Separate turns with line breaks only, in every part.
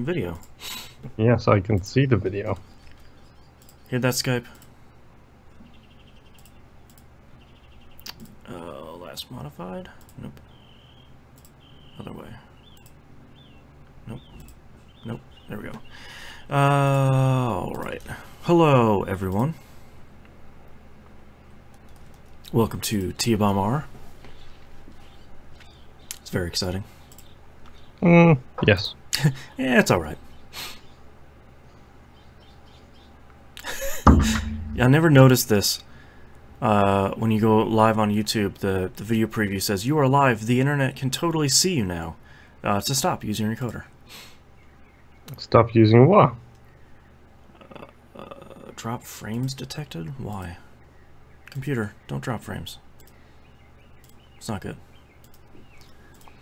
Livestream video.
Yes, I can see the video.
Hit that Skype. Last modified? Nope. Other way. Nope. Nope. There we go. Alright. Hello, everyone. Welcome to T-Bomb R. It's very exciting.
Yes.
Yeah, it's alright. I never noticed this. When you go live on YouTube, the video preview says, "You are live, the internet can totally see you now." To stop using your encoder.
Stop using what?
Drop frames detected? Why? Computer, don't drop frames. It's not good.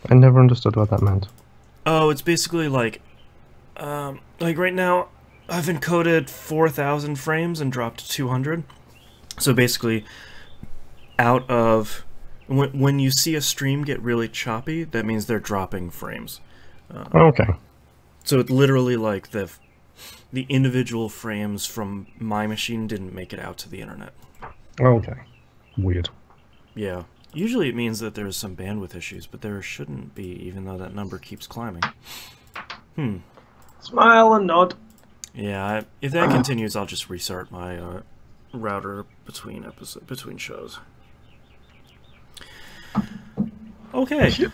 I never understood what that meant.
Oh, it's basically like right now, I've encoded 4,000 frames and dropped to 200. So basically, out of when you see a stream get really choppy, that means they're dropping frames.
Okay.
So it's literally like the individual frames from my machine didn't make it out to the internet.
Okay. Weird.
Yeah. Usually it means that there's some bandwidth issues, but there shouldn't be, even though that number keeps climbing.
Smile and nod.
Yeah, if that continues, I'll just restart my router between shows. Okay.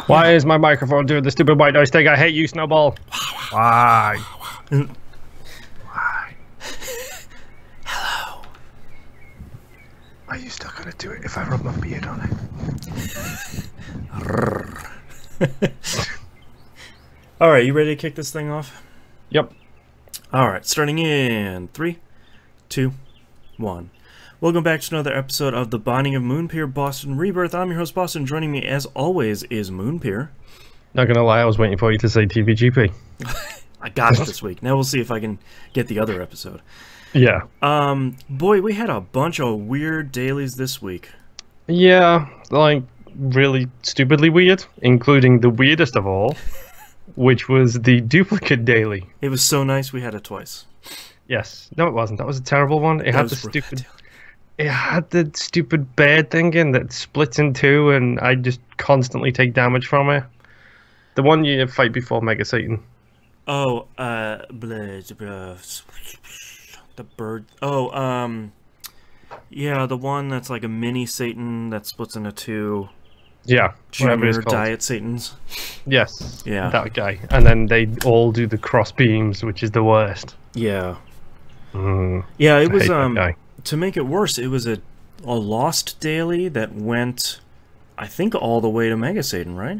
Why is my microphone doing the stupid white noise thing? I hate you, Snowball. Why? Why?
Hello.
Are you still gonna do it if I rub my beard on it?
Alright, you ready to kick this thing off?
Yep.
Alright, starting in 3, 2, 1. Welcome back to another episode of The Binding of Moonpir Boston Rebirth. I'm your host, Boston. Joining me, as always, is Moonpir.
Not gonna lie, I was waiting for you to say TVGP.
I got it this week. Now we'll see if I can get the other episode.
Yeah.
Boy, we had a bunch of weird dailies this week.
Yeah, like, really stupidly weird, including the weirdest of all, which was the duplicate daily.
It was so nice we had it twice.
Yes. No, it wasn't. That was a terrible one. It had the stupid... It had the stupid bear thinking that splits in two, and I just constantly take damage from it. The one you fight before Mega Satan.
Oh, the bird. Oh, yeah, the one that's like a mini Satan that splits into two.
Yeah,
Junior Diet Satans.
Yes,
yeah,
that guy. And then they all do the cross beams, which is the worst.
Yeah. Yeah, it was
guy.
To make it worse, it was a lost daily that went, I think, all the way to Mega Satan, right?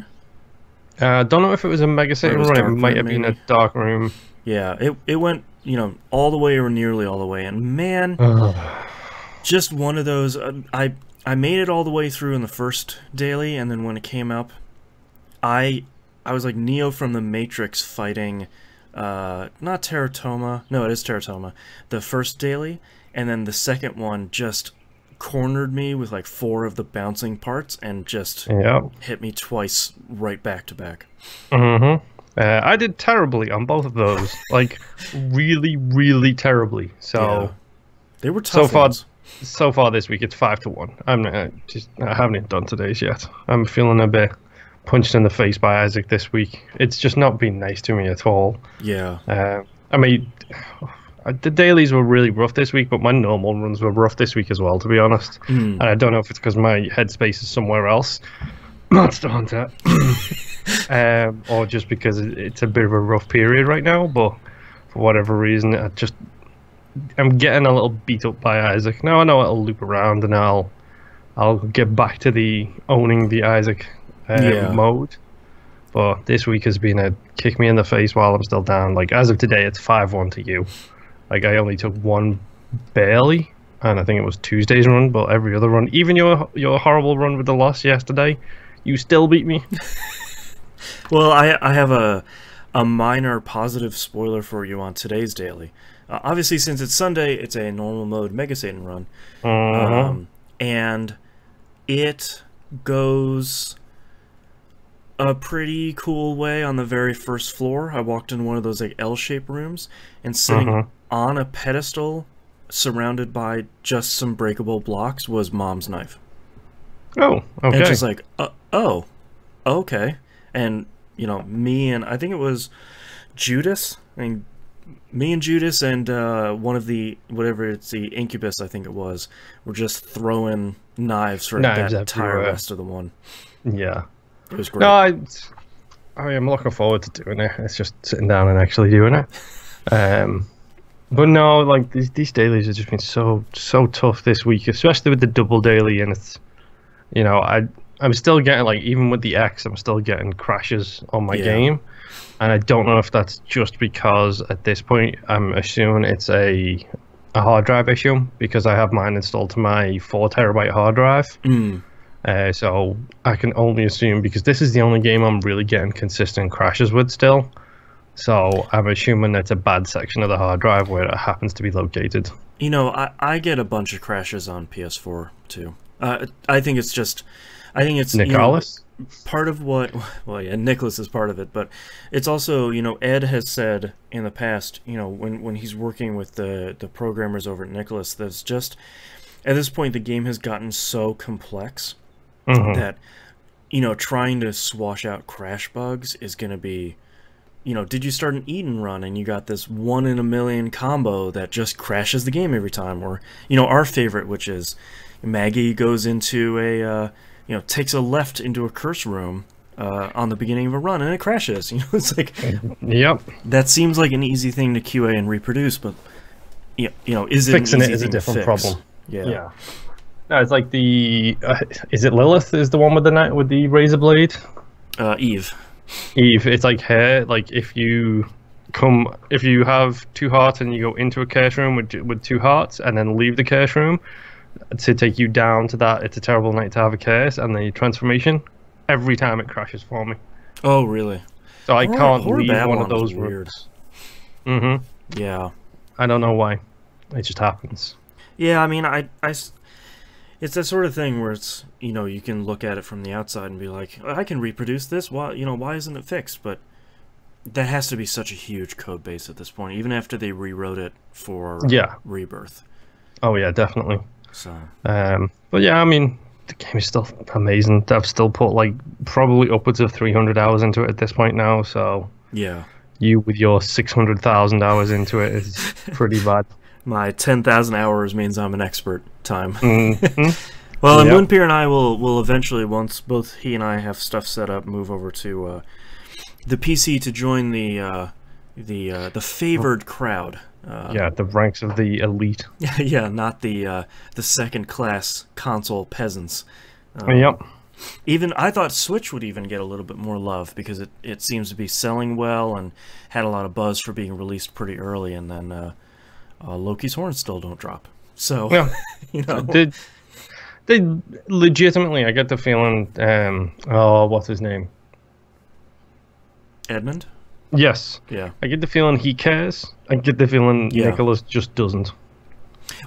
Don't know if it was a Mega Satan run. It might have been a dark room.
Yeah, it went, you know, all the way or nearly all the way. And man, just one of those. I made it all the way through in the first daily, and then when it came up, I was like Neo from the Matrix fighting, not Teratoma. No, it is Teratoma. The first daily. And then the second one just cornered me with like 4 of the bouncing parts and just hit me twice right back to back.
I did terribly on both of those. Like, really, really terribly. So
yeah. They were tough ones.
So far this week, it's 5-1. I haven't even done today's yet. I'm feeling a bit punched in the face by Isaac this week. It's just not been nice to me at all.
Yeah.
I mean... The dailies were really rough this week, but my normal runs were rough this week as well, to be honest. And I don't know if it's because my headspace is somewhere else, Monster Hunter, or just because it's a bit of a rough period right now. But for whatever reason, I'm getting a little beat up by Isaac. Now I know it'll loop around, and I'll get back to the owning the Isaac mode. But this week has been a kick me in the face while I'm still down. Like, as of today, it's 5-1 to you. Like, I only took one barely, and I think it was Tuesday's run, but every other run, even your horrible run with the loss yesterday, you still beat me.
Well, I have a minor positive spoiler for you on today's daily. Obviously, since it's Sunday, it's a normal mode Mega Satan run. And it goes a pretty cool way on the very first floor. I walked in one of those like L-shaped rooms, and sitting on a pedestal surrounded by just some breakable blocks was Mom's knife.
Oh, okay.
And she's like, oh, okay. And, you know, me and I think it was Judas. I mean, me and Judas and one of the, whatever it's the Incubus, I think it was, were just throwing knives for that entire rest of the one.
Yeah.
It was great.
No, I am looking forward to doing it. It's just sitting down and actually doing it. But no, like these dailies have just been so tough this week, especially with the double daily, and it's, you know, I'm still getting, like, even with the X, I'm still getting crashes on my game, and I don't know if that's just because at this point I'm assuming it's a hard drive issue, because I have mine installed to my 4 terabyte hard drive. So I can only assume, because this is the only game I'm really getting consistent crashes with still. So I'm assuming that's a bad section of the hard drive where it happens to be located.
You know, I get a bunch of crashes on PS4 too. I think it's
Nicholas?
You know, part of what, well, yeah, Nicholas is part of it, but it's also, you know, Ed has said in the past, you know, when he's working with the programmers over at Nicholas, that's just, at this point the game has gotten so complex that, you know, trying to swash out crash bugs is going to be, you know, did you start an Eden run and you got this 1 in a million combo that just crashes the game every time? Or, you know, our favorite, which is Maggie goes into a, you know, takes a left into a curse room on the beginning of a run and it crashes. You know, it's like,
yep,
that seems like an easy thing to QA and reproduce, but, you know, is it
fixing
an easy
it is a
thing to
different
fix?
problem.
Yeah.
No, it's like the is it Lilith is the one with the razor blade?
Eve.
It's like her. Like if you have 2 hearts and you go into a curse room with 2 hearts and then leave the curse room to take you down to that It's a Terrible Night to Have a Curse and the transformation, every time it crashes for me.
Oh, really?
So I can't leave one of those rooms.
Yeah.
I don't know why. It just happens.
Yeah, I mean, it's that sort of thing where it's, you know, you can look at it from the outside and be like, I can reproduce this. Why, you know, why isn't it fixed? But that has to be such a huge code base at this point, even after they rewrote it for Rebirth.
Oh yeah, definitely.
So.
But yeah, I mean, the game is still amazing. I've still put like probably upwards of 300 hours into it at this point now. So
yeah,
you with your 600,000 hours into it is pretty bad.
My 10,000 hours means I'm an expert time. Well, and Moonpir and I will eventually, once both he and I have stuff set up, move over to the PC to join the favored crowd.
Yeah, the ranks of the elite.
Yeah, not the second class console peasants.
Yep.
Even I thought Switch would even get a little bit more love because it seems to be selling well and had a lot of buzz for being released pretty early, and then Loki's horns still don't drop. So yeah. You know,
they legitimately, I get the feeling. What's his name?
Edmund.
Yes.
Yeah.
I get the feeling he cares. I get the feeling Nicholas just doesn't.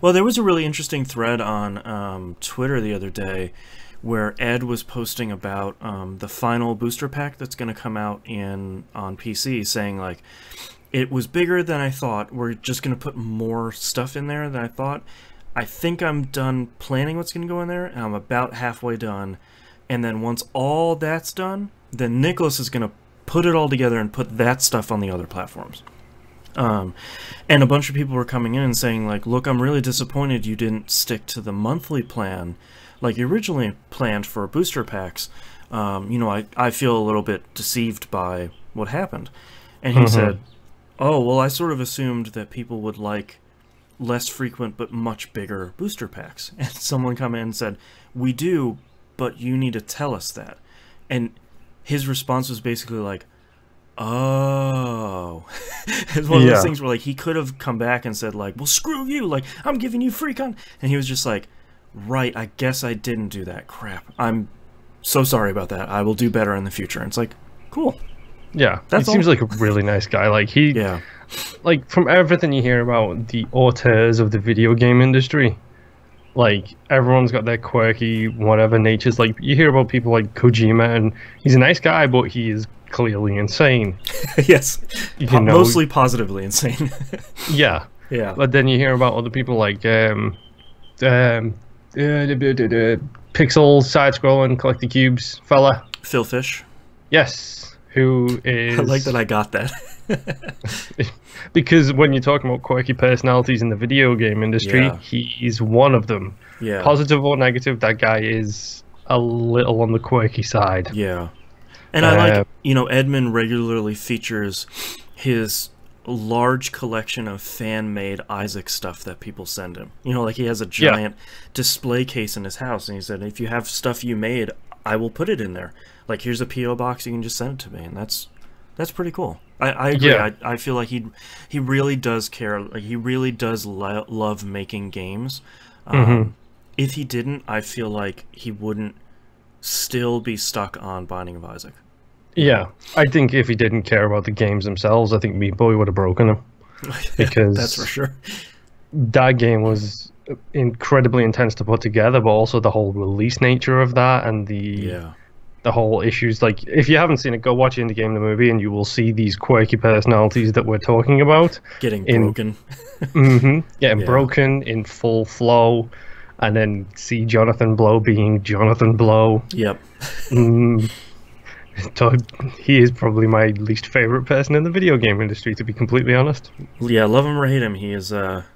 Well, there was a really interesting thread on Twitter the other day where Ed was posting about the final booster pack that's going to come out on PC, saying like, it was bigger than I thought. We're just going to put more stuff in there than I thought. I think I'm done planning what's going to go in there, and I'm about halfway done. And then once all that's done, then Nicholas is going to put it all together and put that stuff on the other platforms. And a bunch of people were coming in and saying, like, look, I'm really disappointed you didn't stick to the monthly plan like you originally planned for booster packs. You know, I feel a little bit deceived by what happened. And he said, oh, well, I sort of assumed that people would like less frequent but much bigger booster packs. And someone come in and said, we do, but you need to tell us that. And his response was basically like, oh. It's one of those things where like he could have come back and said like, well, screw you, like I'm giving you free con, and he was just like, right, I guess I didn't do that. Crap, I'm so sorry about that. I will do better in the future. And it's like, cool.
Yeah, he seems like a really nice guy. Like like from everything you hear about the auteurs of the video game industry, Like, everyone's got their quirky whatever natures. Like, you hear about people like Kojima, and he's a nice guy, but he is clearly insane.
Yes,
You know,
mostly positively insane.
yeah.
Yeah.
But then you hear about other people like pixel side-scrolling, collect the cubes fella.
Phil Fish.
Yes, who is...
I like that I got that.
Because when you're talking about quirky personalities in the video game industry,
Yeah.
he's one of them.
Yeah.
Positive or negative, that guy is a little on the quirky side.
Yeah. And I like, you know, Edmund regularly features his large collection of fan-made Isaac stuff that people send him. You know, like he has a giant display case in his house, and he said, if you have stuff you made, I will put it in there. Like, here's a P.O. box, you can just send it to me, and that's pretty cool. I agree.
Yeah.
I feel like he really does care. Like, he really does love making games. If he didn't, I feel like he wouldn't still be stuck on Binding of Isaac.
Yeah, I think if he didn't care about the games themselves, I think Meat Boy would have broken him. Because
that's for sure.
That game was incredibly intense to put together, but also the whole release nature of that and the whole issues. Like, if you haven't seen it, go watch Indie Game the movie, and you will see these quirky personalities that we're talking about
getting broken.
Getting broken in full flow, and then see Jonathan Blow being Jonathan Blow.
Yep.
He is probably my least favorite person in the video game industry, to be completely honest.
Yeah, love him or hate him, he's a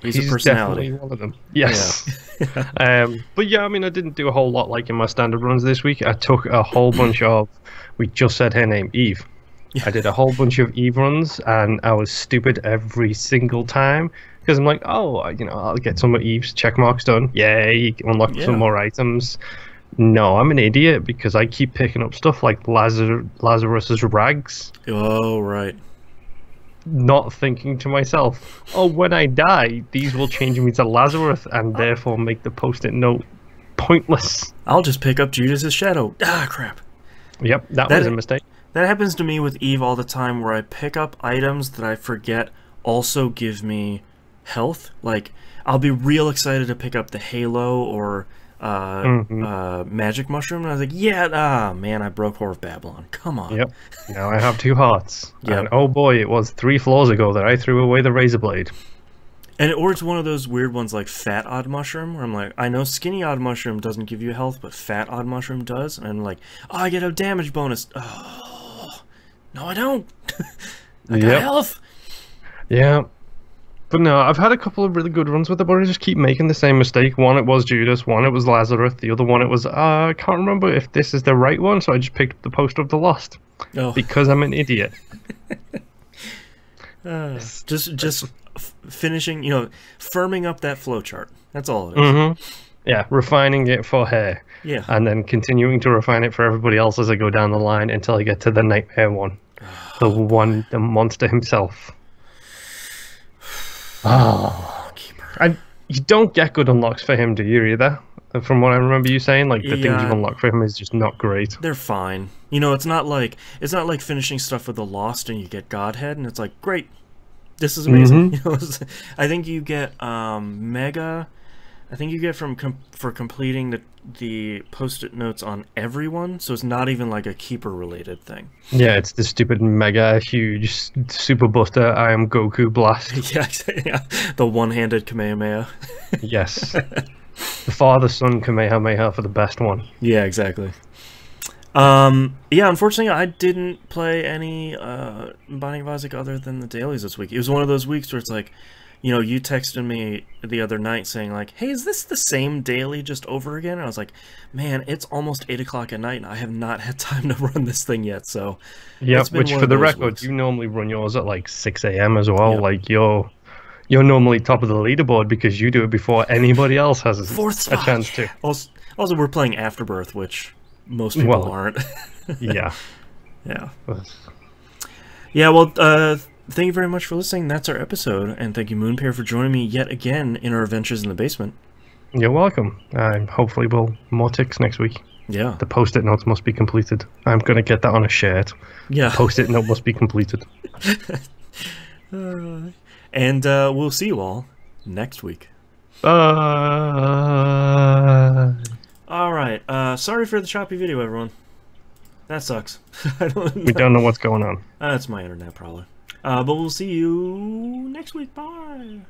personality.
Definitely one of them. Yes. Yeah. But yeah, I mean, I didn't do a whole lot like in my standard runs this week. I took a whole bunch of, we just said her name, Eve. I did a whole bunch of Eve runs, and I was stupid every single time. Because I'm like, oh, you know, I'll get some of Eve's check marks done. Yay, unlock some more items. No, I'm an idiot because I keep picking up stuff like Lazarus's rags.
Oh, right.
Not thinking to myself, oh, when I die, these will change me to Lazarus and therefore make the post-it note pointless.
I'll just pick up Judas's shadow. Ah, crap.
Yep, that was a mistake.
That happens to me with Eve all the time, where I pick up items that I forget also give me health. Like, I'll be real excited to pick up the Halo or magic mushroom, and I was like, man, I broke Whore of Babylon. Come on.
Yep. Now I have 2 hearts.
Yep.
And oh boy, it was 3 floors ago that I threw away the razor blade.
Or it's one of those weird ones like Fat Odd Mushroom, where I'm like, I know Skinny Odd Mushroom doesn't give you health, but Fat Odd Mushroom does, and I'm like, oh, I get a damage bonus. Oh, no, I don't. I got health.
Yeah. But no, I've had a couple of really good runs with it, but I just keep making the same mistake. One, it was Judas. One, it was Lazarus. The other one, it was, I can't remember if this is the right one, so I just picked up the Poster of the Lost. Oh. Because I'm an idiot.
Just finishing, you know, firming up that flowchart. That's all it is.
Yeah, refining it for her.
Yeah.
And then continuing to refine it for everybody else as I go down the line until I get to the Nightmare one. The monster himself. You don't get good unlocks for him, do you, either? From what I remember you saying, like, the things you've unlocked for him is just not great.
They're fine. You know, it's not like finishing stuff with the Lost and you get Godhead and it's like, great, this is amazing. You know, I think you get Mega. I think you get for completing the post-it notes on everyone, so it's not even like a keeper related thing. Yeah,
it's the stupid mega huge super buster I am Goku blast.
Yeah, the one-handed Kamehameha.
Yes. The father-son Kamehameha for the best one.
Yeah, exactly. Yeah, unfortunately, I didn't play any Binding of Isaac other than the dailies this week. It was one of those weeks where it's like, you know, you texted me the other night saying like, hey, is this the same daily just over again? And I was like, man, it's almost 8 o'clock at night and I have not had time to run this thing yet. So
yeah, which for the record, weeks. You normally run yours at like 6 a.m. as well. Yep. Like you're normally top of the leaderboard because you do it before anybody else has a chance to.
Also, we're playing Afterbirth, which most people aren't.
Yeah.
Yeah. Yeah, well, thank you very much for listening. That's our episode, and thank you, Moonpir, for joining me yet again in our adventures in the basement.
You're welcome. Hopefully we'll more ticks next week.
Yeah.
The post-it notes must be completed. I'm going to get that on a shirt.
Yeah.
Post-it note must be completed.
And we'll see you all next week.
Bye.
All right. Sorry for the choppy video, everyone. That sucks.
We don't know what's going on.
That's my internet, probably. But we'll see you next week. Bye.